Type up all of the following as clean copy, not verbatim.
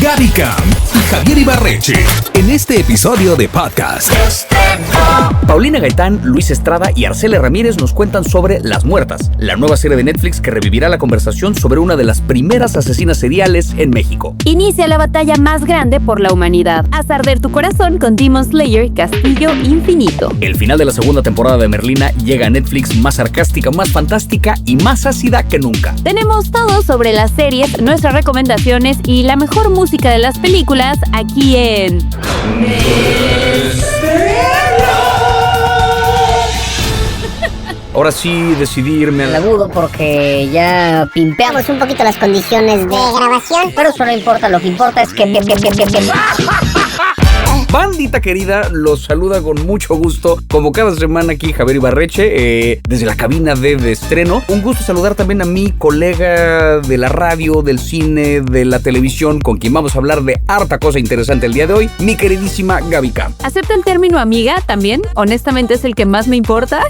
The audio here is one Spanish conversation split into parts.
Gaby Cam y Javier Ibarreche en este episodio de podcast. Paulina Gaitán, Luis Estrada y Arcela Ramírez nos cuentan sobre Las Muertas, la nueva serie de Netflix que revivirá la conversación sobre una de las primeras asesinas seriales en México. Inicia la batalla más grande por la humanidad. Haz arder tu corazón con Demon Slayer, Castillo Infinito. El final de la segunda temporada de Merlina llega a Netflix más sarcástica, más fantástica y más ácida que nunca. Tenemos todo sobre las series, nuestras recomendaciones y la mejor música de las películas aquí en... Ahora sí decidí irme Lo dudo porque ya pimpeamos un poquito las condiciones de grabación, pero eso no importa, lo que importa es que... Bandita querida, los saluda con mucho gusto, como cada semana aquí Javier Ibarreche, desde la cabina de estreno. Un gusto saludar también a mi colega de la radio, del cine, de la televisión, con quien vamos a hablar de harta cosa interesante el día de hoy, mi queridísima Gaby Cam. ¿Acepta el término amiga también? Honestamente es el que más me importa.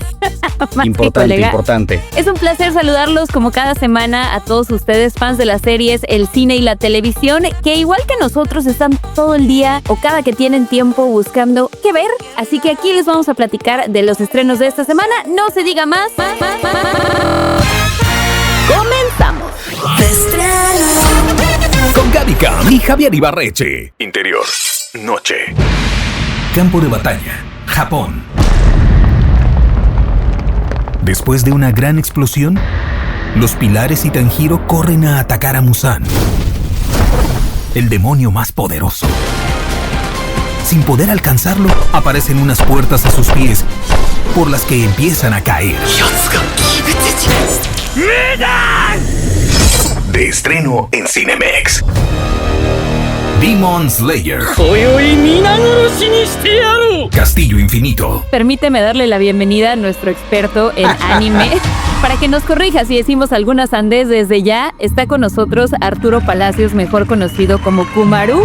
Importante. Es un placer saludarlos como cada semana a todos ustedes, fans de las series, el cine y la televisión, que igual que nosotros están todo el día o cada que tienen tiempo buscando qué ver. Así que aquí les vamos a platicar de los estrenos de esta semana. No se diga más. ¡Comenzamos! Con Gaby Cam y Javier Ibarreche. Interior, noche. Campo de batalla, Japón. Después de una gran explosión, los pilares y Tanjiro corren a atacar a Muzan, el demonio más poderoso. Sin poder alcanzarlo, aparecen unas puertas a sus pies, por las que empiezan a caer. De estreno en Cinemex. Demon Slayer, Castillo Infinito. Permíteme darle la bienvenida a nuestro experto en anime. Para que nos corrija si decimos alguna sandez desde ya, está con nosotros Arturo Palacios, mejor conocido como Kumaru.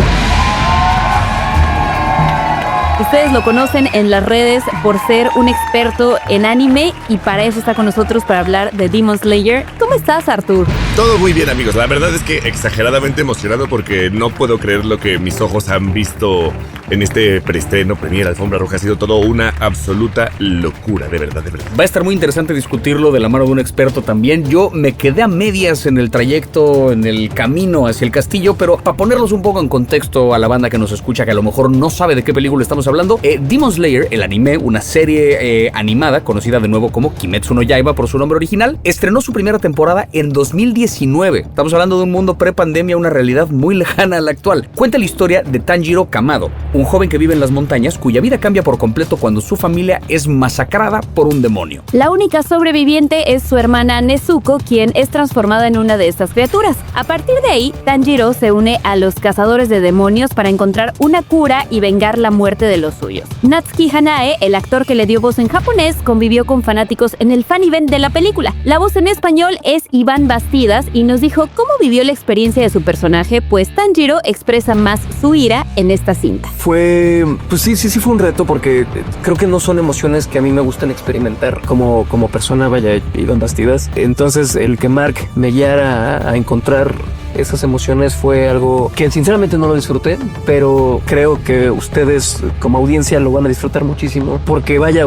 Ustedes lo conocen en las redes por ser un experto en anime y para eso está con nosotros para hablar de Demon Slayer. ¿Cómo estás, Artur? Todo muy bien, amigos. La verdad es que exageradamente emocionado porque no puedo creer lo que mis ojos han visto en este preestreno, premiere, alfombra roja. Ha sido todo una absoluta locura, de verdad, de verdad. Va a estar muy interesante discutirlo de la mano de un experto también. Yo me quedé a medias en el trayecto, en el camino hacia el castillo, pero para ponerlos un poco en contexto a la banda que nos escucha, que a lo mejor no sabe de qué película estamos hablando, Demon Slayer, el anime, una serie animada conocida de nuevo como Kimetsu no Yaiba por su nombre original, estrenó su primera temporada en 2019. Estamos hablando de un mundo pre-pandemia, una realidad muy lejana a la actual. Cuenta la historia de Tanjiro Kamado, un joven que vive en las montañas cuya vida cambia por completo cuando su familia es masacrada por un demonio. La única sobreviviente es su hermana Nezuko, quien es transformada en una de estas criaturas. A partir de ahí, Tanjiro se une a los cazadores de demonios para encontrar una cura y vengar la muerte de los suyos. Natsuki Hanae, el actor que le dio voz en japonés, convivió con fanáticos en el fan event de la película. La voz en español es Iván Bastidas y nos dijo cómo vivió la experiencia de su personaje, pues Tanjiro expresa más su ira en esta cinta. Pues sí fue un reto porque creo que no son emociones que a mí me gustan experimentar como persona, vaya, Iván Bastidas. Entonces el que Mark me guiara a encontrar esas emociones fue algo que sinceramente no lo disfruté, pero creo que ustedes como audiencia lo van a disfrutar muchísimo porque vaya,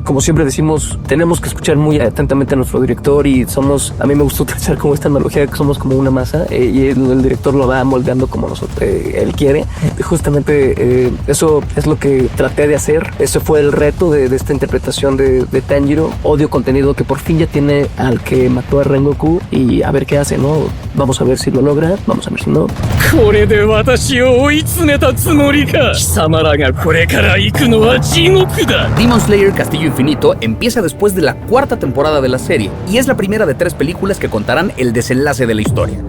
como siempre decimos, tenemos que escuchar muy atentamente a nuestro director y a mí me gusta utilizar como esta analogía que somos como una masa y el director lo va moldeando como nosotros, él quiere. Justamente eso es lo que traté de hacer. Ese fue el reto de esta interpretación de Tanjiro. Odio contenido que por fin ya tiene al que mató a Rengoku y a ver qué hace, ¿no? Vamos a ver si lo logra, vamos a ver si no. Demon Slayer Castillo Infinito empieza después de la cuarta temporada de la serie y es la primera de 3 películas que contarán el desenlace de la historia.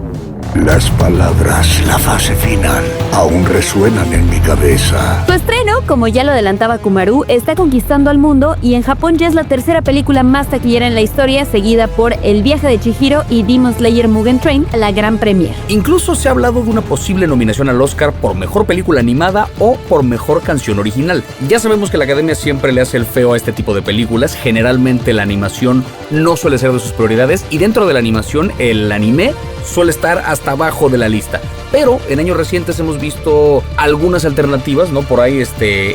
Las palabras, la fase final, aún resuenan en mi cabeza. Su estreno, como ya lo adelantaba Kumaru, está conquistando al mundo y en Japón ya es la tercera película más taquillera en la historia, seguida por El viaje de Chihiro y Demon Slayer Mugen Train, la gran premiere. Incluso se ha hablado de una posible nominación al Oscar por mejor película animada o por mejor canción original. Ya sabemos que la Academia siempre le hace el feo a este tipo de películas. Generalmente la animación no suele ser de sus prioridades y dentro de la animación el anime suele estar hasta abajo de la lista. Pero en años recientes hemos visto algunas alternativas, ¿no? Por ahí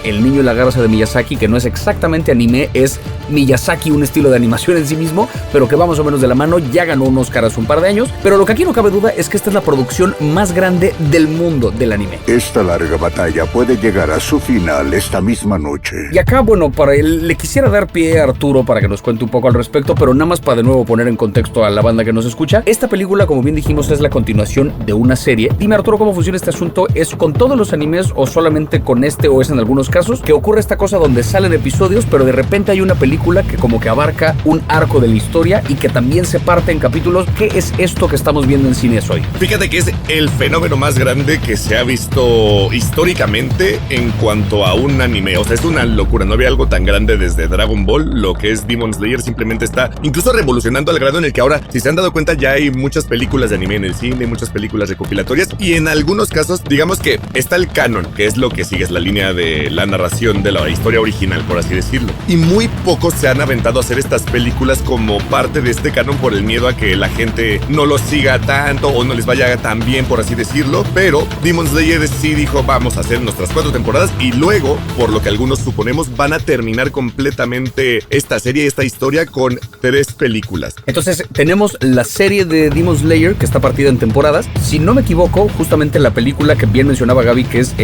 El niño y la garza de Miyazaki, que no es exactamente anime, es Miyazaki, un estilo de animación en sí mismo, pero que va más o menos de la mano. Ya ganó un Oscar hace un par de años, pero lo que aquí no cabe duda es que esta es la producción más grande del mundo del anime. Esta larga batalla puede llegar a su final esta misma noche. Y acá, bueno, le quisiera dar pie a Arturo para que nos cuente un poco al respecto, pero nada más para de nuevo poner en contexto a la banda que nos escucha. Esta película, como bien dijimos, es la continuación de una serie. Dime, Arturo, ¿cómo funciona este asunto? ¿Es con todos los animes o solamente con este, o es en algunos casos que ocurre esta cosa donde salen episodios, pero de repente hay una película que como que abarca un arco de la historia y que también se parte en capítulos? ¿Qué es esto que estamos viendo en cines hoy? Fíjate que es el fenómeno más grande que se ha visto históricamente en cuanto a un anime. O sea, es una locura. No había algo tan grande desde Dragon Ball. Lo que es Demon Slayer simplemente está incluso revolucionando al grado en el que ahora, si se han dado cuenta, ya hay muchas películas de anime en el cine, muchas películas recopilatorias, y en algunos casos, digamos que está el canon, que es lo que sigue, es la línea de la narración de la historia original, por así decirlo. Y muy pocos se han aventado a hacer estas películas como parte de este canon por el miedo a que la gente no los siga tanto o no les vaya tan bien, por así decirlo. Pero Demon Slayer sí dijo, vamos a hacer nuestras 4 temporadas, y luego, por lo que algunos suponemos, van a terminar completamente esta serie, esta historia, con 3 películas. Entonces tenemos la serie de Demon Slayer, que está partida en temporadas. Si no me equivoco, justamente la película que bien mencionaba Gaby, que es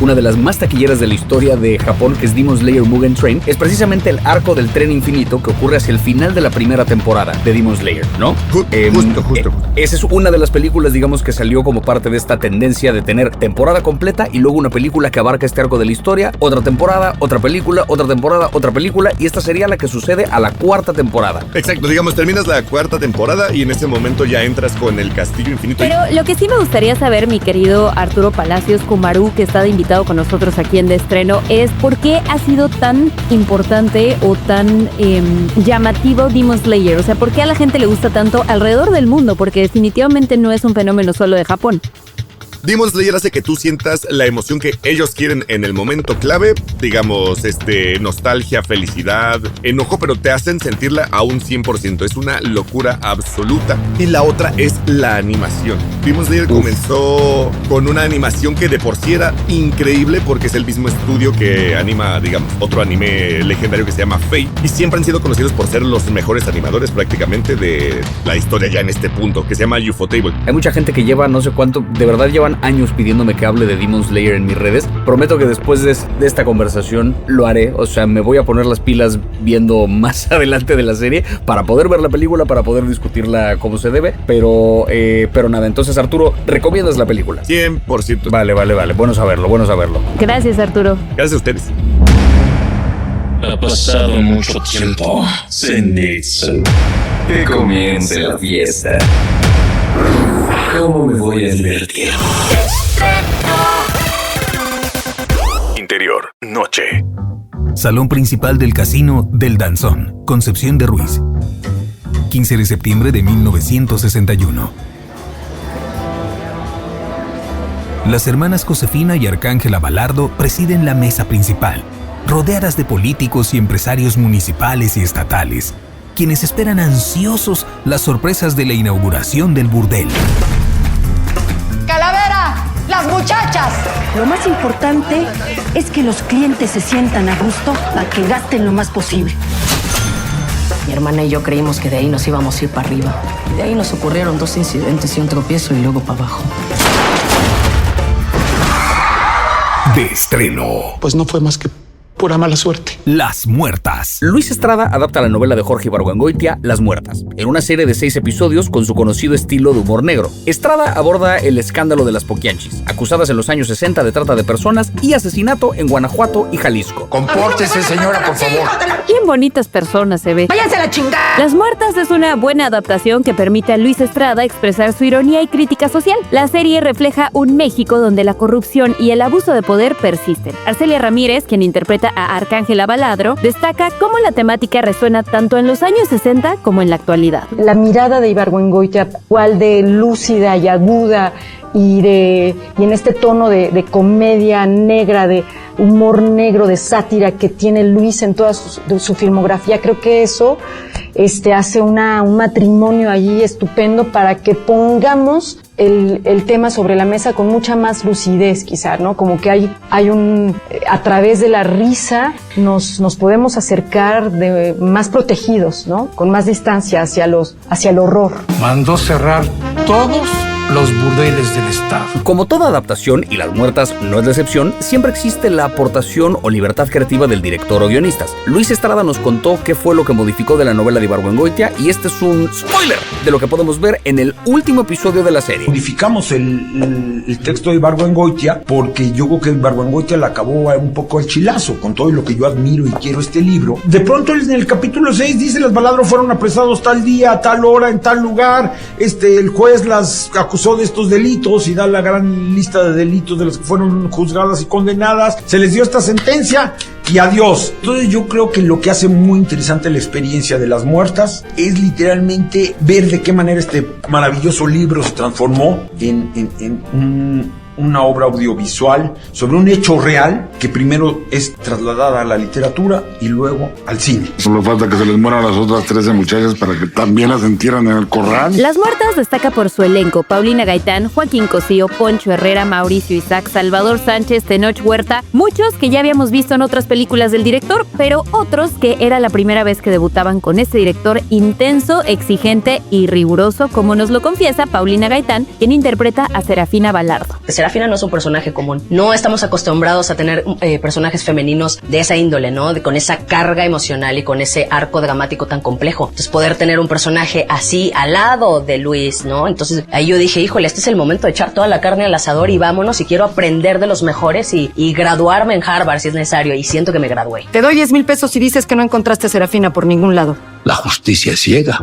una de las más taquilleras de la historia de Japón, que es Demon Slayer Mugen Train, es precisamente el arco del tren infinito que ocurre hacia el final de la primera temporada de Demon Slayer, ¿no? Justo. Esa es una de las películas, digamos, que salió como parte de esta tendencia de tener temporada completa y luego una película que abarca este arco de la historia, otra temporada, otra película, otra temporada, otra película, y esta sería la que sucede a la 4ª temporada. Exacto, digamos, terminas la 4ª temporada y en ese momento ya entras con el Castillo Infinito. Pero lo que sí me gustaría saber, mi querido Arturo Palacios Kumaru, que está de invitado con nosotros aquí en De Estreno, es por qué ha sido tan importante o tan llamativo Demon Slayer. O sea, ¿por qué a la gente le gusta tanto alrededor del mundo? Porque definitivamente no es un fenómeno solo de Japón. Demon Slayer hace que tú sientas la emoción que ellos quieren en el momento clave, digamos, nostalgia, felicidad, enojo, pero te hacen sentirla a un 100%. Es una locura absoluta. Y la otra es la animación. Demon Slayer comenzó con una animación que de por sí era increíble, porque es el mismo estudio que anima, digamos, otro anime legendario que se llama Fate, y siempre han sido conocidos por ser los mejores animadores prácticamente de la historia ya en este punto, que se llama Ufotable. Hay mucha gente que lleva no sé cuánto, de verdad llevan años pidiéndome que hable de Demon Slayer en mis redes. Prometo que después de esta conversación lo haré. O sea, me voy a poner las pilas viendo más adelante de la serie para poder ver la película, para poder discutirla como se debe. Pero nada, entonces, Arturo, ¿recomiendas la película? 100%. Vale. Bueno saberlo. Gracias, Arturo. Gracias a ustedes. Ha pasado mucho tiempo, Zenitsu. Que comience la fiesta. ¿Cómo me voy a divertir? Interior, noche. Salón principal del Casino del Danzón, Concepción de Ruiz. 15 de septiembre de 1961. Las hermanas Josefina y Arcángela Balardo presiden la mesa principal, rodeadas de políticos y empresarios municipales y estatales, quienes esperan ansiosos las sorpresas de la inauguración del burdel. ¡Calavera! ¡Las muchachas! Lo más importante es que los clientes se sientan a gusto para que gasten lo más posible. Mi hermana y yo creímos que de ahí nos íbamos a ir para arriba. Y de ahí nos ocurrieron 2 incidentes y un tropiezo y luego para abajo. De estreno. Pues no fue más que pura mala suerte. Las Muertas. Luis Estrada adapta la novela de Jorge Ibargüengoitia, Las Muertas, en una serie de 6 episodios con su conocido estilo de humor negro. Estrada aborda el escándalo de las Poquianchis, acusadas en los años 60 de trata de personas y asesinato en Guanajuato y Jalisco. Compórtese, señora, por favor. Bien bonitas personas se ve. ¡Váyanse a la chingada! Las Muertas es una buena adaptación que permite a Luis Estrada expresar su ironía y crítica social. La serie refleja un México donde la corrupción y el abuso de poder persisten. Arcelia Ramírez, quien interpreta a Arcángela Baladro, destaca cómo la temática resuena tanto en los años 60 como en la actualidad. La mirada de Ibargüengoitia, igual de lúcida y aguda, y en este tono de comedia negra, de humor negro, de sátira que tiene Luis en toda su filmografía. Creo que eso hace un matrimonio allí estupendo para que pongamos el tema sobre la mesa con mucha más lucidez, quizá, ¿no? Como que hay a través de la risa nos podemos acercar más protegidos, ¿no? Con más distancia hacia el horror. Mandó cerrar todos los burdeles del Estado. Como toda adaptación, y Las Muertas no es la excepción, siempre existe la aportación o libertad creativa del director o guionistas. Luis Estrada nos contó qué fue lo que modificó de la novela de Ibargüengoitia, y este es un spoiler de lo que podemos ver en el último episodio de la serie. Modificamos el texto de Ibargüengoitia porque yo creo que Ibargüengoitia la acabó un poco al chilazo, con todo lo que yo admiro y quiero este libro. De pronto en el capítulo 6 dice: las Baladro fueron apresados tal día, a tal hora, en tal lugar, el juez las acusó de estos delitos y da la gran lista de delitos de los que fueron juzgadas y condenadas, se les dio esta sentencia y adiós. Entonces yo creo que lo que hace muy interesante la experiencia de Las Muertas es literalmente ver de qué manera este maravilloso libro se transformó en una obra audiovisual sobre un hecho real que primero es trasladada a la literatura y luego al cine. Solo falta que se les mueran las otras 13 muchachas para que también las entierran en el corral. Las Muertas destaca por su elenco: Paulina Gaitán, Joaquín Cosío, Poncho Herrera, Mauricio Isaac, Salvador Sánchez, Tenoch Huerta, muchos que ya habíamos visto en otras películas del director, pero otros que era la primera vez que debutaban con este director intenso, exigente y riguroso, como nos lo confiesa Paulina Gaitán, quien interpreta a Serafina Balardo. Serafina no es un personaje común. No estamos acostumbrados a tener personajes femeninos de esa índole, ¿no? Con esa carga emocional y con ese arco dramático tan complejo. Entonces, poder tener un personaje así al lado de Luis, ¿no? Entonces, ahí yo dije, híjole, este es el momento de echar toda la carne al asador y vámonos, y quiero aprender de los mejores y graduarme en Harvard si es necesario, y siento que me gradué. Te doy 10,000 pesos si dices que no encontraste a Serafina por ningún lado. La justicia es ciega.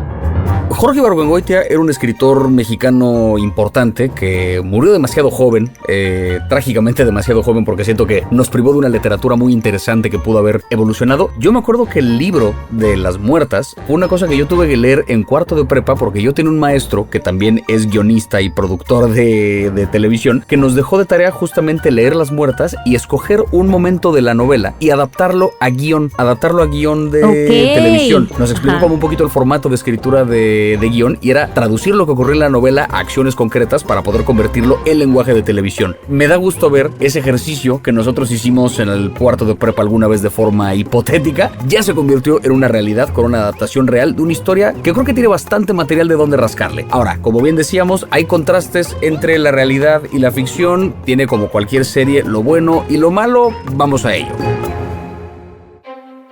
Jorge Ibargüengoitia era un escritor mexicano importante que murió demasiado joven, trágicamente demasiado joven, porque siento que nos privó de una literatura muy interesante que pudo haber evolucionado. Yo me acuerdo que el libro de Las Muertas fue una cosa que yo tuve que leer en cuarto de prepa, porque yo tenía un maestro que también es guionista y productor de televisión, que nos dejó de tarea justamente leer Las Muertas y escoger un momento de la novela y adaptarlo a guión de televisión. Nos explicó como un poquito el formato de escritura de guión, y era traducir lo que ocurrió en la novela a acciones concretas para poder convertirlo en lenguaje de televisión. Me da gusto ver ese ejercicio que nosotros hicimos en el cuarto de prepa alguna vez de forma hipotética, ya se convirtió en una realidad con una adaptación real de una historia que creo que tiene bastante material de donde rascarle. Ahora, como bien decíamos, hay contrastes entre la realidad y la ficción, tiene como cualquier serie lo bueno y lo malo, vamos a ello.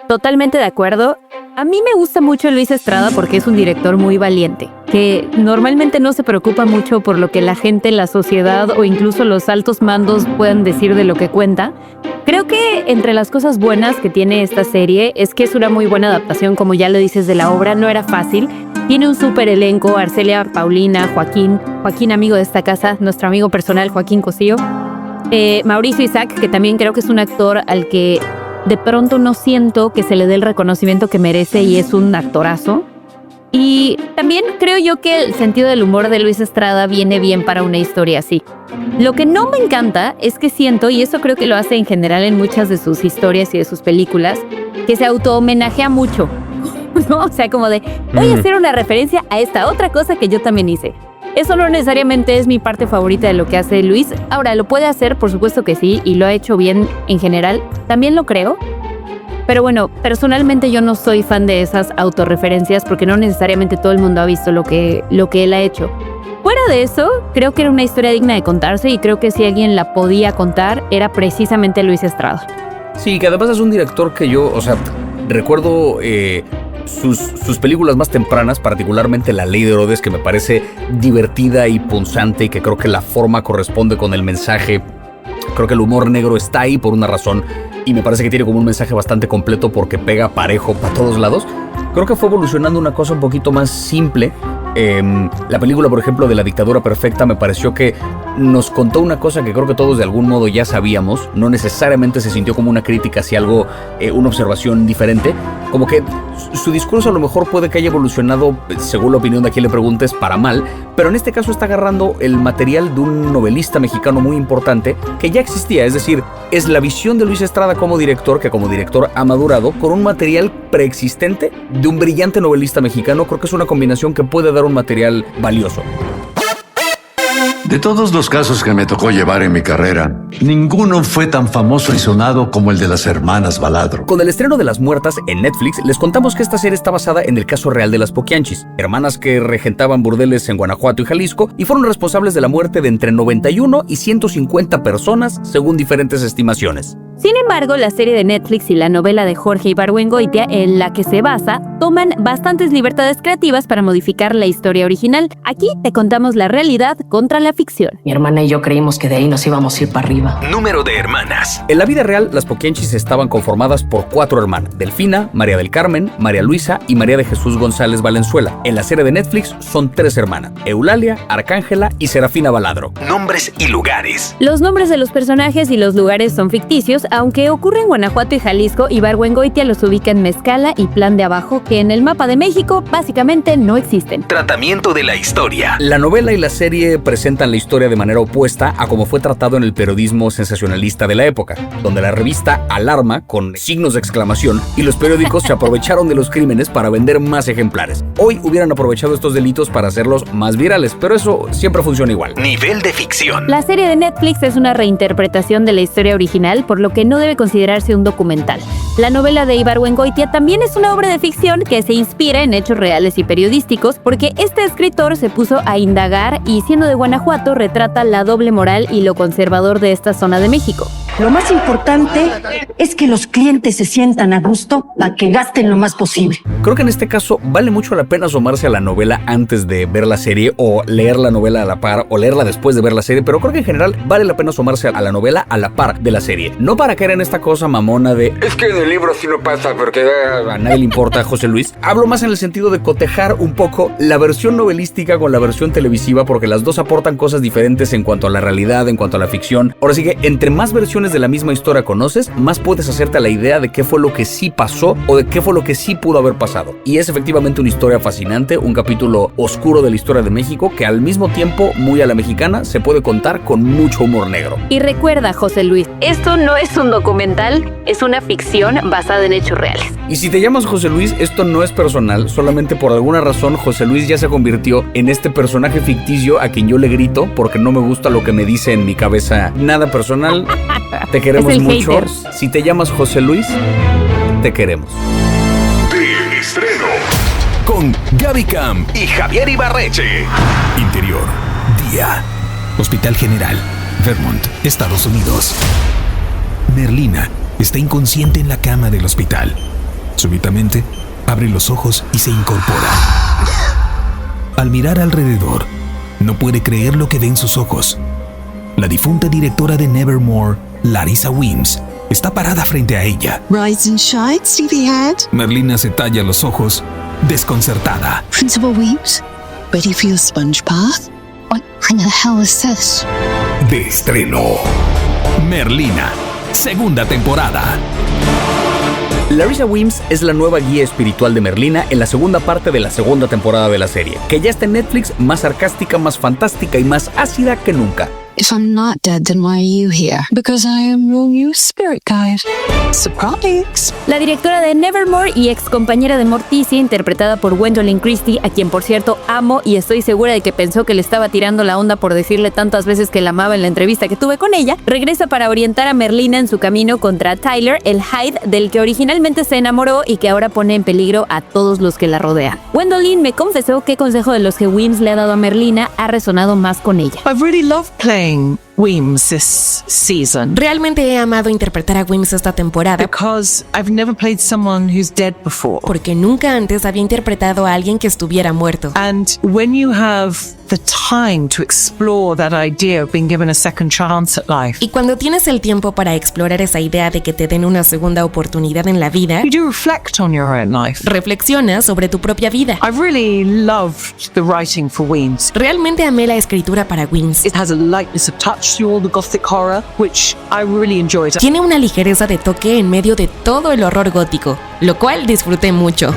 Totalmente de acuerdo. A mí me gusta mucho Luis Estrada porque es un director muy valiente, que normalmente no se preocupa mucho por lo que la gente, la sociedad o incluso los altos mandos puedan decir de lo que cuenta. Creo que entre las cosas buenas que tiene esta serie es que es una muy buena adaptación, como ya lo dices, de la obra. No era fácil. Tiene un súper elenco: Arcelia, Paulina, Joaquín amigo de esta casa, nuestro amigo personal Joaquín Cosío, Mauricio Isaac, que también creo que es un actor al que de pronto no siento que se le dé el reconocimiento que merece, y es un actorazo. Y también creo yo que el sentido del humor de Luis Estrada viene bien para una historia así. Lo que no me encanta es que siento, y eso creo que lo hace en general en muchas de sus historias y de sus películas, que se auto-homenajea mucho, ¿no? O sea, como de, voy a hacer una referencia a esta otra cosa que yo también hice. Eso no necesariamente es mi parte favorita de lo que hace Luis. Ahora, ¿lo puede hacer? Por supuesto que sí, y lo ha hecho bien en general. También lo creo. Pero bueno, personalmente yo no soy fan de esas autorreferencias porque no necesariamente todo el mundo ha visto lo que él ha hecho. Fuera de eso, creo que era una historia digna de contarse, y creo que si alguien la podía contar era precisamente Luis Estrada. Sí, que además es un director que yo, recuerdo sus películas más tempranas, particularmente La Ley de Herodes, que me parece divertida y punzante, y que creo que la forma corresponde con el mensaje. Creo que el humor negro está ahí por una razón, y me parece que tiene como un mensaje bastante completo porque pega parejo para todos lados. Creo que fue evolucionando una cosa un poquito más simple. La película, por ejemplo, de La Dictadura Perfecta me pareció que nos contó una cosa que creo que todos de algún modo ya sabíamos, no necesariamente se sintió como una crítica hacia algo, una observación diferente, como que su discurso a lo mejor puede que haya evolucionado, según la opinión de quien le preguntes, para mal, pero en este caso está agarrando el material de un novelista mexicano muy importante que ya existía, es decir, es la visión de Luis Estrada como director, que como director ha madurado con un material preexistente de un brillante novelista mexicano. Creo que es una combinación que puede dar un material valioso. De todos los casos que me tocó llevar en mi carrera, ninguno fue tan famoso y sonado como el de las hermanas Baladro. Con el estreno de Las Muertas en Netflix, les contamos que esta serie está basada en el caso real de las Poquianchis, hermanas que regentaban burdeles en Guanajuato y Jalisco y fueron responsables de la muerte de entre 91 y 150 personas, según diferentes estimaciones. Sin embargo, la serie de Netflix y la novela de Jorge Ibargüengoitia, en la que se basa, toman bastantes libertades creativas para modificar la historia original. Aquí te contamos la realidad contra la ficción. Mi hermana y yo creímos que de ahí nos íbamos a ir para arriba. Número de hermanas. En la vida real, las Poquianchis estaban conformadas por 4 hermanas: Delfina, María del Carmen, María Luisa y María de Jesús González Valenzuela. En la serie de Netflix son 3 hermanas: Eulalia, Arcángela y Serafina Baladro. Nombres y lugares. Los nombres de los personajes y los lugares son ficticios, aunque ocurre en Guanajuato y Jalisco. Ibargüengoitia los ubica en Mezcala y Plan de Abajo, que en el mapa de México básicamente no existen. Tratamiento de la historia. La novela y la serie presentan la historia de manera opuesta a como fue tratado en el periodismo sensacionalista de la época, donde la revista Alarma, con signos de exclamación, y los periódicos se aprovecharon de los crímenes para vender más ejemplares. Hoy hubieran aprovechado estos delitos para hacerlos más virales, pero eso siempre funciona igual. Nivel de ficción. La serie de Netflix es una reinterpretación de la historia original, por lo que no debe considerarse un documental. La novela de Ibargüengoitia también es una obra de ficción que se inspira en hechos reales y periodísticos, porque este escritor se puso a indagar y, siendo de Guanajuato, retrata la doble moral y lo conservador de esta zona de México. Lo más importante es que los clientes se sientan a gusto para que gasten lo más posible. Creo que en este caso vale mucho la pena asomarse a la novela antes de ver la serie, o leer la novela a la par, o leerla después de ver la serie, pero creo que en general vale la pena asomarse a la novela a la par de la serie. No para caer en esta cosa mamona de es que en el libro sí no pasa porque a nadie le importa, José Luis. Hablo más en el sentido de cotejar un poco la versión novelística con la versión televisiva, porque las dos aportan cosas diferentes en cuanto a la realidad, en cuanto a la ficción. Ahora sí que entre más versiones de la misma historia conoces, más puedes hacerte a la idea de qué fue lo que sí pasó o de qué fue lo que sí pudo haber pasado. Y es efectivamente una historia fascinante, un capítulo oscuro de la historia de México que al mismo tiempo, muy a la mexicana, se puede contar con mucho humor negro. Y recuerda, José Luis, esto no es un documental, es una ficción basada en hechos reales. Y si te llamas José Luis, esto no es personal, solamente por alguna razón José Luis ya se convirtió en este personaje ficticio a quien yo le grito porque no me gusta lo que me dice en mi cabeza. Nada personal, te queremos mucho. Hater. Si te llamas José Luis, te queremos. De estreno. Con Gaby Cam y Javier Ibarreche. Interior. Día. Hospital General. Vermont, Estados Unidos. Merlina está inconsciente en la cama del hospital. Súbitamente, abre los ojos y se incorpora. Al mirar alrededor, no puede creer lo que ve en sus ojos. La difunta directora de Nevermore, Larissa Weems, está parada frente a ella. Rise and shine, sleepyhead. Merlina se talla los ojos, desconcertada. Principal Weems, ready for your sponge bath? What kind of hell is this? De estreno. Merlina, segunda temporada. Larissa Weems es la nueva guía espiritual de Merlina en la segunda parte de la segunda temporada de la serie, que ya está en Netflix, más sarcástica, más fantástica y más ácida que nunca. If I'm not dead, then why are you here? Because I am your new spirit guide. Surprise. La directora de Nevermore y ex compañera de Morticia, interpretada por Gwendolyn Christie, a quien por cierto amo y estoy segura de que pensó que le estaba tirando la onda por decirle tantas veces que la amaba en la entrevista que tuve con ella, regresa para orientar a Merlina en su camino contra Tyler, el Hyde del que originalmente se enamoró y que ahora pone en peligro a todos los que la rodean. Gwendolyn me confesó qué consejo de los que Weems le ha dado a Merlina ha resonado más con ella. I really love playing Weems this season. Realmente he amado interpretar a Weems esta temporada. Because I've never played someone who's dead before. Porque nunca antes había interpretado a alguien que estuviera muerto. And when you have the time to explore that idea of being given a second chance at life. Y cuando tienes el tiempo para explorar esa idea de que te den una segunda oportunidad en la vida, you do reflect on your own life. Reflexiona sobre tu propia vida. I really loved the writing for Weems. Realmente amé la escritura para Weems. It has a lightness of touch through all the gothic horror, which I really enjoyed. Tiene una ligereza de toque en medio de todo el horror gótico, lo cual disfruté mucho.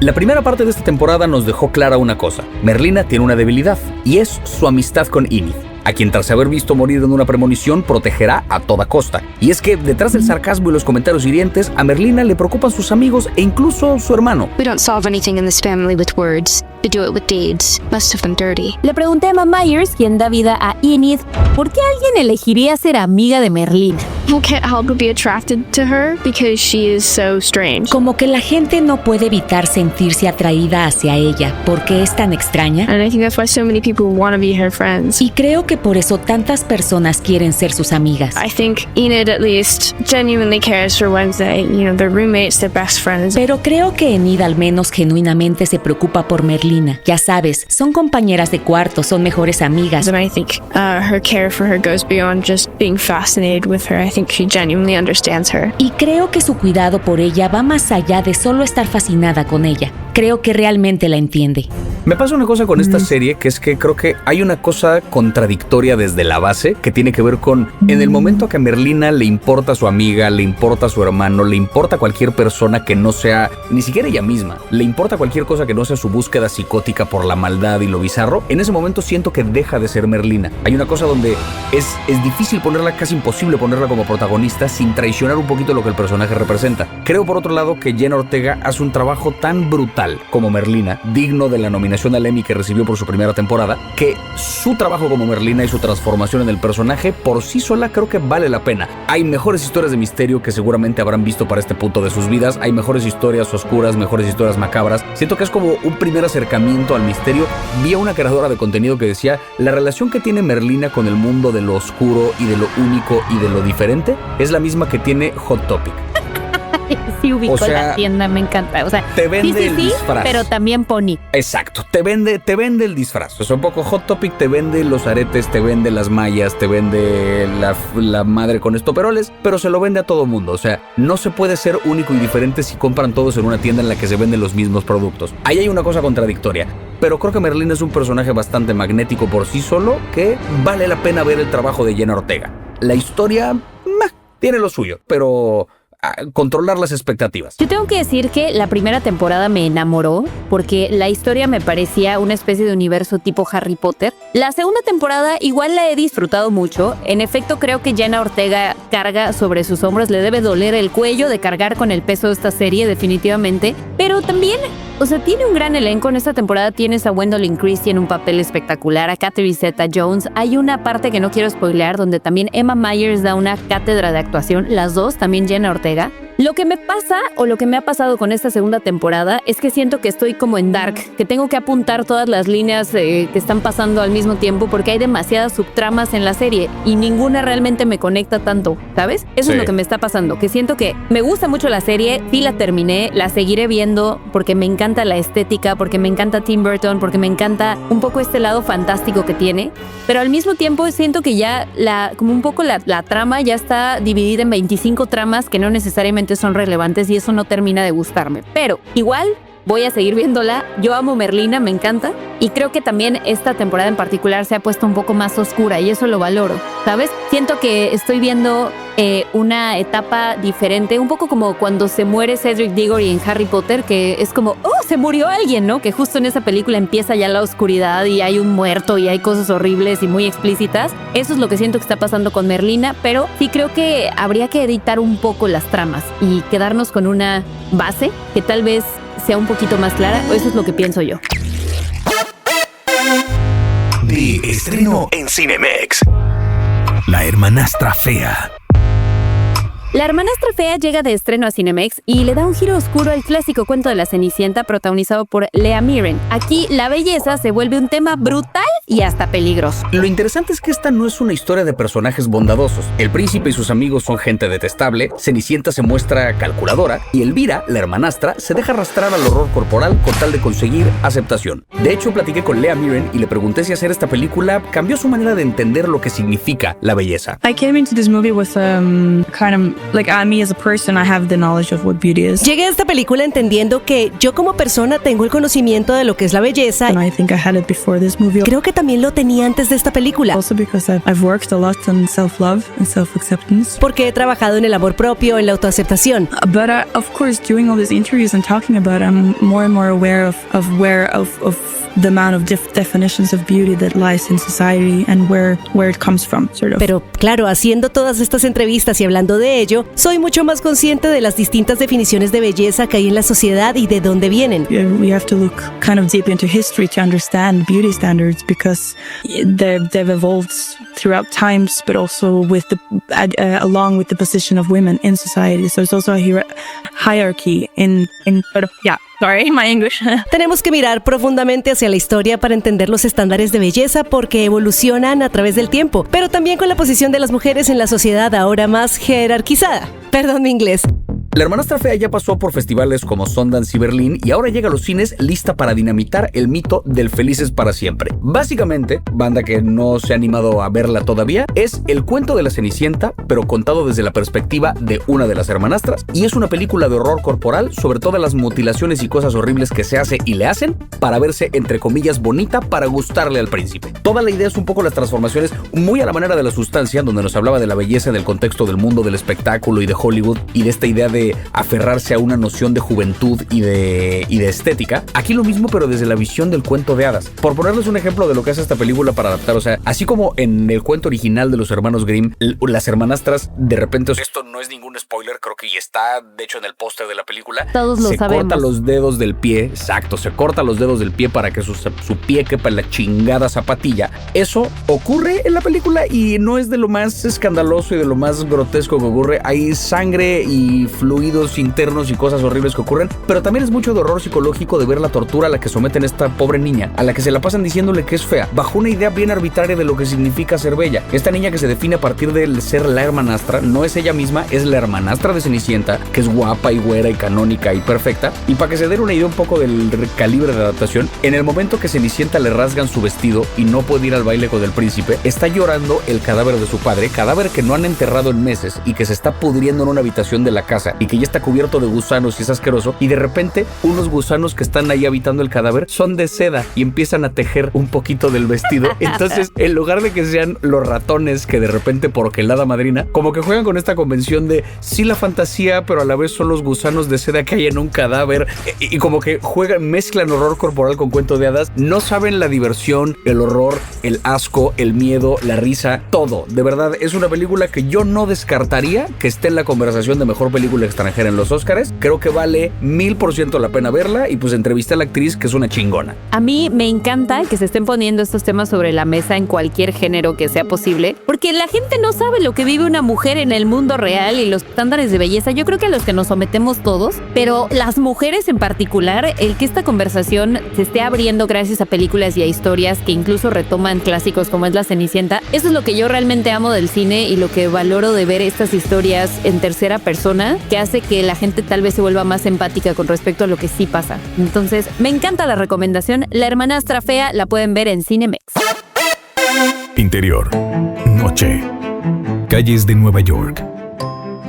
La primera parte de esta temporada nos dejó clara una cosa. Merlina tiene una debilidad, y es su amistad con Enid, a quien tras haber visto morir en una premonición protegerá a toda costa. Y es que detrás del sarcasmo y los comentarios hirientes, a Merlina le preocupan sus amigos e incluso su hermano. We don't solve anything in this family with words. We do it with deeds. Must have been dirty. Le pregunté a Emma Myers, quien da vida a Enid, ¿por qué alguien elegiría ser amiga de Merlina? I can't help but be attracted to her because she is so strange. Como que la gente no puede evitar sentirse atraída hacia ella porque es tan extraña. And I think that's why so many people want to be her friends. Y creo que por eso tantas personas quieren ser sus amigas. I think Enid at least genuinely cares for Wednesday. You know, they're roommates, they're best friends. Pero creo que Enid al menos genuinamente se preocupa por Merlina. Ya sabes, son compañeras de cuarto, son mejores amigas. And I think her care for her goes beyond just being fascinated with her. I think she genuinely understands her. Y creo que su cuidado por ella va más allá de solo estar fascinada con ella. Creo que realmente la entiende. Me pasa una cosa con esta serie, que es que creo que hay una cosa contradictoria desde la base que tiene que ver con, en el momento que a Merlina le importa a su amiga, le importa a su hermano, le importa cualquier persona que no sea, ni siquiera ella misma, le importa cualquier cosa que no sea su búsqueda psicótica por la maldad y lo bizarro, en ese momento siento que deja de ser Merlina. Hay una cosa donde es difícil ponerla, casi imposible ponerla como protagonista sin traicionar un poquito lo que el personaje representa. Creo por otro lado que Jenna Ortega hace un trabajo tan brutal como Merlina, digno de la nominación al Emmy que recibió por su primera temporada, que su trabajo como Merlina y su transformación en el personaje por sí sola creo que vale la pena. Hay mejores historias de misterio que seguramente habrán visto para este punto de sus vidas, hay mejores historias oscuras, mejores historias macabras. Siento que es como un primer acercamiento al misterio. Vi a una creadora de contenido que decía, la relación que tiene Merlina con el mundo de lo oscuro y de lo único y de lo diferente es la misma que tiene Hot Topic. Sí, ubico la tienda, me encanta. O sea, te vende el disfraz, pero también Pony. Exacto, te vende el disfraz. O sea, un poco Hot Topic te vende los aretes, te vende las mallas, te vende la madre con estoperoles, pero se lo vende a todo mundo. O sea, no se puede ser único y diferente si compran todos en una tienda en la que se venden los mismos productos. Ahí hay una cosa contradictoria. Pero creo que Merlina es un personaje bastante magnético por sí solo, que vale la pena ver el trabajo de Jenna Ortega. La historia tiene lo suyo, pero controlar las expectativas. Yo tengo que decir que la primera temporada me enamoró porque la historia me parecía una especie de universo tipo Harry Potter. La segunda temporada igual la he disfrutado mucho. En efecto, creo que Jenna Ortega carga sobre sus hombros, le debe doler el cuello de cargar con el peso de esta serie definitivamente, pero también, o sea, tiene un gran elenco. En esta temporada tienes a Gwendolyn Christie en un papel espectacular, a Catherine Zeta-Jones. Hay una parte que no quiero spoilear donde también Emma Myers da una cátedra de actuación, las dos, también Jenna Ortega. Lo que me pasa, o lo que me ha pasado con esta segunda temporada, es que siento que estoy como en Dark, que tengo que apuntar todas las líneas que están pasando al mismo tiempo porque hay demasiadas subtramas en la serie y ninguna realmente me conecta tanto, ¿sabes? Eso es lo que me está pasando, que siento que me gusta mucho la serie, sí la terminé, la seguiré viendo porque me encanta la estética, porque me encanta Tim Burton, porque me encanta un poco este lado fantástico que tiene, pero al mismo tiempo siento que ya como un poco la trama ya está dividida en 25 tramas que no necesariamente son relevantes y eso no termina de gustarme. Pero igual voy a seguir viéndola. Yo amo Merlina, me encanta. Y creo que también esta temporada en particular se ha puesto un poco más oscura y eso lo valoro, ¿sabes? Siento que estoy viendo una etapa diferente, un poco como cuando se muere Cedric Diggory en Harry Potter, que es como, ¡oh, se murió alguien!, ¿no? Que justo en esa película empieza ya la oscuridad y hay un muerto y hay cosas horribles y muy explícitas. Eso es lo que siento que está pasando con Merlina, pero sí creo que habría que editar un poco las tramas y quedarnos con una base que tal vez sea un poquito más clara, o eso es lo que pienso yo. De estreno en Cinemex, La hermanastra fea. La hermanastra fea llega de estreno a Cinemex y le da un giro oscuro al clásico cuento de la Cenicienta protagonizado por Lea Mirren. Aquí la belleza se vuelve un tema brutal y hasta peligroso. Lo interesante es que esta no es una historia de personajes bondadosos. El príncipe y sus amigos son gente detestable, Cenicienta se muestra calculadora y Elvira, la hermanastra, se deja arrastrar al horror corporal con tal de conseguir aceptación. De hecho, platiqué con Lea Mirren y le pregunté si hacer esta película cambió su manera de entender lo que significa la belleza. I came into this movie with kind of like me as a person, I have the knowledge of what beauty is. Llegué a esta película entendiendo que yo como persona tengo el conocimiento de lo que es la belleza. And I think I had it before this movie. Creo que también lo tenía antes de esta película. Also because I've worked a lot on self-love and self-acceptance. Porque he trabajado en el amor propio, en la autoaceptación. But of course, doing all these interviews and talking about it, I'm more and more aware of the amount of definitions of beauty that lies in society and where it comes from, sort of. Pero claro, haciendo todas estas entrevistas y hablando de ello, soy mucho más consciente de las distintas definiciones de belleza que hay en la sociedad y de dónde vienen. We have to look kind of deep into history to understand beauty standards because they've evolved throughout times, but also with along with the position of women in society. So it's also a hierarchy in yeah. Sorry, my English. Tenemos que mirar profundamente hacia la historia para entender los estándares de belleza porque evolucionan a través del tiempo, pero también con la posición de las mujeres en la sociedad ahora más jerarquizada. Perdón mi inglés. La hermanastra fea ya pasó por festivales como Sundance y Berlín y ahora llega a los cines lista para dinamitar el mito del felices para siempre. Básicamente, banda que no se ha animado a verla todavía, es el cuento de la Cenicienta, pero contado desde la perspectiva de una de las hermanastras, y es una película de horror corporal sobre todas las mutilaciones y cosas horribles que se hace y le hacen para verse, entre comillas, bonita para gustarle al príncipe. Toda la idea es un poco las transformaciones muy a la manera de La Sustancia, donde nos hablaba de la belleza en el contexto del mundo del espectáculo y de Hollywood y de esta idea de aferrarse a una noción de juventud y de estética. Aquí lo mismo, pero desde la visión del cuento de hadas. Por ponerles un ejemplo de lo que hace esta película para adaptar, o sea, así como en el cuento original de los hermanos Grimm, las hermanastras de repente, o sea, esto no es ningún spoiler, creo que ya está, de hecho, en el póster de la película. Todos lo sabemos. Se corta los dedos del pie, exacto, se corta los dedos del pie para que su pie quepa en la chingada zapatilla. Eso ocurre en la película y no es de lo más escandaloso y de lo más grotesco que ocurre. Hay sangre y fluidos internos y cosas horribles que ocurren, pero también es mucho de horror psicológico de ver la tortura a la que someten a esta pobre niña, a la que se la pasan diciéndole que es fea, bajo una idea bien arbitraria de lo que significa ser bella. Esta niña que se define a partir de ser la hermanastra, no es ella misma, es la hermanastra de Cenicienta, que es guapa y güera y canónica y perfecta. Y para que se den una idea un poco del calibre de adaptación, en el momento que Cenicienta le rasgan su vestido y no puede ir al baile con el príncipe, está llorando el cadáver de su padre, cadáver que no han enterrado en meses y que se está pudriendo en una habitación de la casa y que ya está cubierto de gusanos y es asqueroso, y de repente unos gusanos que están ahí habitando el cadáver son de seda y empiezan a tejer un poquito del vestido. Entonces, en lugar de que sean los ratones que de repente, porque la hada madrina, como que juegan con esta convención de sí la fantasía, pero a la vez son los gusanos de seda que hay en un cadáver, y como que mezclan horror corporal con cuento de hadas. No saben la diversión, el horror, el asco, el miedo, la risa, todo. De verdad, es una película que yo no descartaría que esté en la conversación de mejor película extranjera en los Óscares. Creo que vale 1000% la pena verla y pues entrevisté a la actriz, que es una chingona. A mí me encanta que se estén poniendo estos temas sobre la mesa en cualquier género que sea posible, porque la gente no sabe lo que vive una mujer en el mundo real y los estándares de belleza. Yo creo que a los que nos sometemos todos, pero las mujeres en particular, el que esta conversación se esté abriendo gracias a películas y a historias que incluso retoman clásicos como es La Cenicienta, eso es lo que yo realmente amo del cine y lo que valoro de ver estas historias en tercera persona, que hace que la gente tal vez se vuelva más empática con respecto a lo que sí pasa. Entonces, me encanta la recomendación. La hermanastra fea la pueden ver en Cinemex. Interior. Noche. Calles de Nueva York.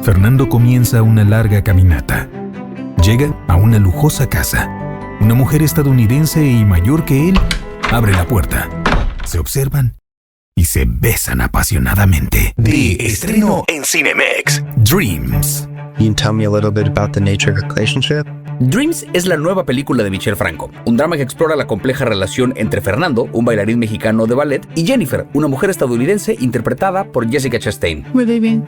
Fernando comienza una larga caminata. Llega a una lujosa casa. Una mujer estadounidense y mayor que él abre la puerta. Se observan y se besan apasionadamente. De estreno en Cinemex. Dreams. You can tell me a little bit about the nature of your relationship? Dreams es la nueva película de Michel Franco, un drama que explora la compleja relación entre Fernando, un bailarín mexicano de ballet, y Jennifer, una mujer estadounidense interpretada por Jessica Chastain.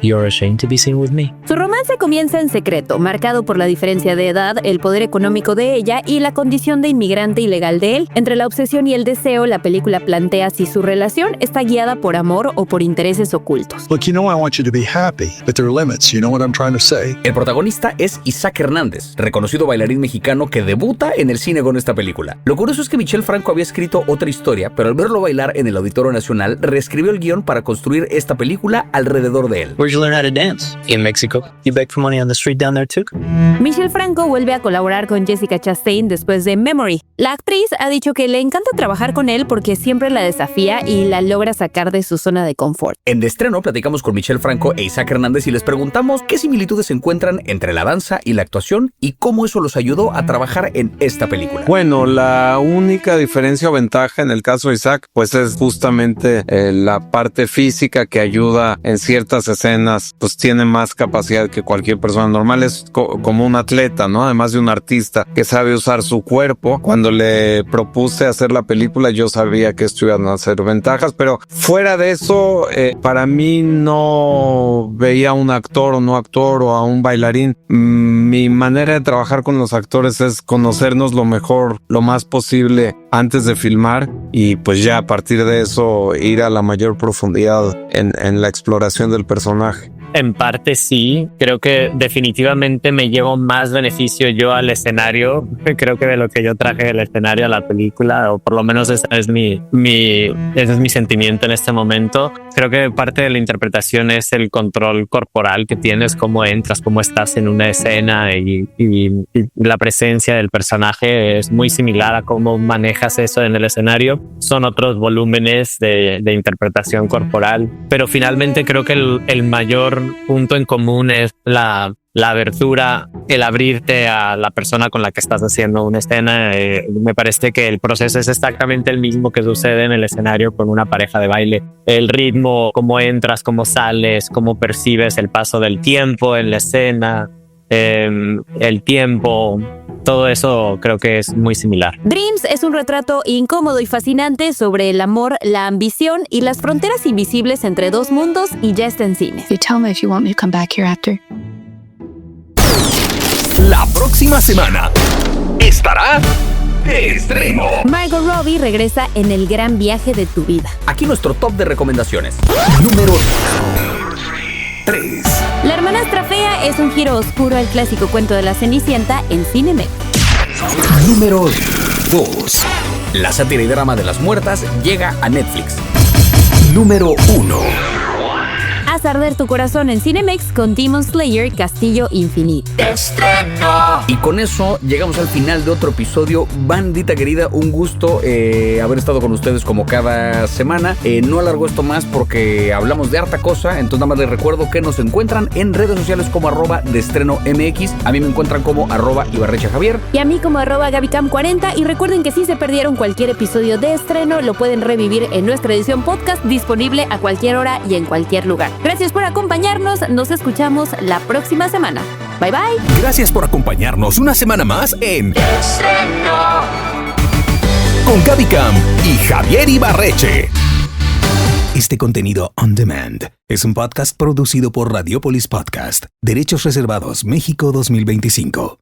You're ashamed to be seen with me. Su romance comienza en secreto, marcado por la diferencia de edad, el poder económico de ella y la condición de inmigrante ilegal de él. Entre la obsesión y el deseo, la película plantea si su relación está guiada por amor o por intereses ocultos. Look, I want you to be happy, but there are limits. You know what I'm trying to say? El protagonista es Isaac Hernández, reconocido bailarín mexicano que debuta en el cine con esta película. Lo curioso es que Michel Franco había escrito otra historia, pero al verlo bailar en el Auditorio Nacional, reescribió el guión para construir esta película alrededor de él. Where'd you learn how to dance? In Mexico. You beg for money on the street down there too? Michel Franco vuelve a colaborar con Jessica Chastain después de Memory. La actriz ha dicho que le encanta trabajar con él porque siempre la desafía y la logra sacar de su zona de confort. En De Estreno platicamos con Michel Franco e Isaac Hernández y les preguntamos qué similitudes se encuentran entre la danza y la actuación y cómo eso los ayudó a trabajar en esta película. Bueno, la única diferencia o ventaja en el caso de Isaac, pues es justamente la parte física que ayuda en ciertas escenas, pues tiene más capacidad que cualquier persona normal, es como un atleta, ¿no? Además de un artista que sabe usar su cuerpo. Cuando le propuse hacer la película, yo sabía que esto iban a ser ventajas, pero fuera de eso, para mí no veía a un actor o no actor o a un bailarín. Mi manera de trabajar con los actores es conocernos lo mejor, lo más posible antes de filmar y pues ya a partir de eso ir a la mayor profundidad en la exploración del personaje. En parte sí, creo que definitivamente me llevo más beneficio yo al escenario, creo que de lo que yo traje del escenario a la película, o por lo menos ese es mi sentimiento en este momento. Creo que parte de la interpretación es el control corporal que tienes, cómo entras, cómo estás en una escena y la presencia del personaje es muy similar a cómo manejas eso en el escenario. Son otros volúmenes de interpretación corporal, pero finalmente creo que el mayor punto en común es la abertura, el abrirte a la persona con la que estás haciendo una escena. Me parece que el proceso es exactamente el mismo que sucede en el escenario con una pareja de baile. El ritmo, cómo entras, cómo sales, cómo percibes el paso del tiempo en la escena, el tiempo, todo eso creo que es muy similar. Dreams es un retrato incómodo y fascinante sobre el amor, la ambición y las fronteras invisibles entre dos mundos y ya está en cine. You tell me if you want me to come back here after. La próxima semana estará De Estreno. Margot Robbie regresa en El gran viaje de tu vida. Aquí nuestro top de recomendaciones. Número 3. La hermanastra fea es un giro oscuro al clásico cuento de la Cenicienta en Cinemex. Número 2. La sátira y drama de las muertas llega a Netflix. Número 1. Haz arder tu corazón en Cinemex con Demon Slayer Castillo Infinito. ¡Estreno! Y con eso llegamos al final de otro episodio. Bandita querida, un gusto haber estado con ustedes como cada semana. No alargo esto más porque hablamos de harta cosa. Entonces nada más les recuerdo que nos encuentran en redes sociales como @deestrenomx. A mí me encuentran como @ibarrechajavier. Y a mí como @gabicam40. Y recuerden que si se perdieron cualquier episodio de Estreno, lo pueden revivir en nuestra edición podcast, disponible a cualquier hora y en cualquier lugar. Gracias por acompañarnos, nos escuchamos la próxima semana. Bye bye. Gracias por acompañarnos una semana más en Estreno con Gaby Cam y Javier Ibarreche. Este contenido on demand es un podcast producido por Radiopolis Podcast. Derechos reservados México 2025.